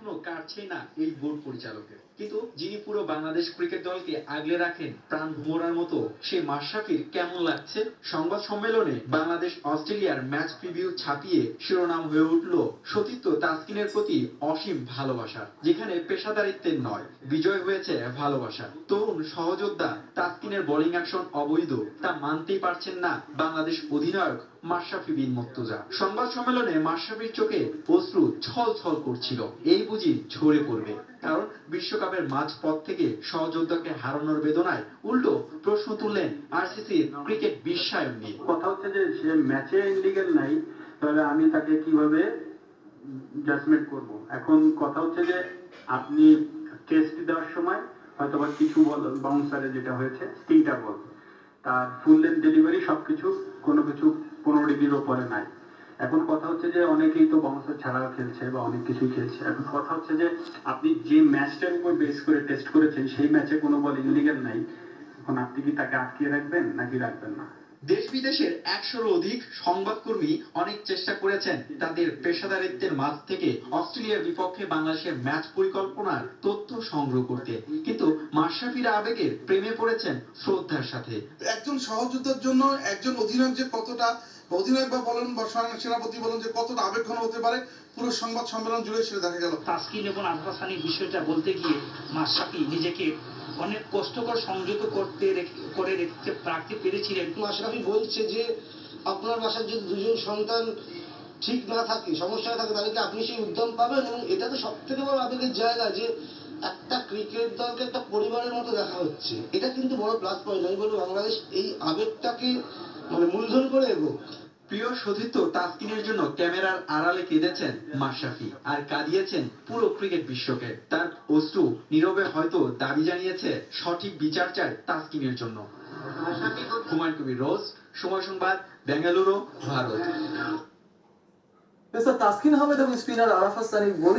এখনো কাটছেই না এই বোর্ড পরিচালকের। কিন্তু যিনি পুরো বাংলাদেশ ক্রিকেট দলকে আগলে রাখেন প্রাণ ভোমরার মতো, সেই মাশরাফির কেমন লাগছে? সংবাদ সম্মেলনে বাংলাদেশ অস্ট্রেলিয়ার ম্যাচ প্রিভিউ ছাপিয়ে শিরোনাম হয়ে উঠল সতীর্থ তাসকিনের প্রতি অসীম ভালোবাসা। যেখানে পেশাদারিত্বের নয়, বিজয় হয়েছে ভালোবাসা। তরুণ সহযোদ্ধা তাসকিনের বোলিং অ্যাকশন অবৈধ, তা মানতেই পারছেন না বাংলাদেশ অধিনায়ক মাশরাফি বিন মুর্তজা। সংবাদ সম্মেলনে মাশরাফির চোখে অশ্রু ছল ছল করছিল। এই বুঝি ঝরে পড়বে, কারণ বিশ্বকাপের মাঝপথ থেকে সহযোদ্ধাকে হারানোর বেদনায় উল্টো প্রশ্ন তুললেন আরসিসির ক্রিকেট বিশ্বায়ন নিয়ে। কথা হচ্ছে যে সে ম্যাচে ইনলিগ্যাল নাই, তাহলে আমি তাকে কিভাবে জাজমেন্ট করব? এখন কথা হচ্ছে যে আপনি টেস্ট দেওয়ার সময় হয়তোবা কিছু বল বাউন্সারে যেটা হয়েছে তিনটা বল, তার ফুল লেন্থ ডেলিভারি সবকিছু কোনো কিছু 15 ডিগ্রির ওপরে নাই। এখন কথা হচ্ছে যে অনেকেই তো বাউন্সার ছাড়াও খেলছে বা অনেক কিছুই খেলছে। এখন কথা হচ্ছে যে আপনি যে ম্যাচটার উপর বেস করে টেস্ট করেছেন সেই ম্যাচে কোনো বল ইনলিগ্যাল নাই, এখন আপনি কি তাকে আটকে রাখবেন নাকি রাখবেন না? দেশ বিদেশের 100-র অধিক সংবাদকর্মী অনেক চেষ্টা করেছেন তাদের পেশাদারিত্বের মাঝ থেকে অস্ট্রেলিয়ার বিপক্ষে বাংলাদেশের ম্যাচ পরিকল্পনার তথ্য সংগ্রহ করতে, কিন্তু মাশরাফির আবেগের প্রেমে পড়েছেন শ্রদ্ধার সাথে। একজন সহযোদ্ধার জন্য একজন অধিনায়ক যে কতটা, অধিনায়ক বা বলেন বা সেনাপতি বলেন যে কতটা আবেগঘন হতে পারে, পুরো সংবাদ সম্মেলন জুড়ে সেটা দেখা গেল। তাসকিন এবং আবহাওয়া সানির বিষয়টা বলতে গিয়ে মাশরাফি নিজেকে অনেক কষ্টকর সংযত করে রাখতে পেরেছিলেন। মাশরাফি বলছে যে আপনার বাসার যদি দুজন সন্তান ঠিক না থাকে, সমস্যা থাকে, তাহলে কি আপনি সেই উদ্যম পাবেন? এবং এটা তো সব থেকে বড় আবেগের জায়গা যে একটা ক্রিকেট দলকে একটা পরিবারের মতো দেখা হচ্ছে। এটা কিন্তু বড় প্লাস পয়েন্ট। আমি বলবো বাংলাদেশ এই আবেগটাকে মূলধন করে এগোক। প্রিয় সতীর্থ তাসকিনের জন্য ক্যামেরার আড়ালে কেঁদেছেন মাশরাফি, আর কাঁদিয়েছেন পুরো ক্রিকেট বিশ্বকে। তার অশ্রু নীরবে হয়তো দাবি জানিয়েছে সঠিক বিচার চায় তাসকিনের জন্য। হুমায়ুন কবির রোজ, সময় সংবাদ, বেঙ্গালুরু, ভারত। মিস্টার তাসকিন আহমেদ এবং স্পিনার আরাফাত সানি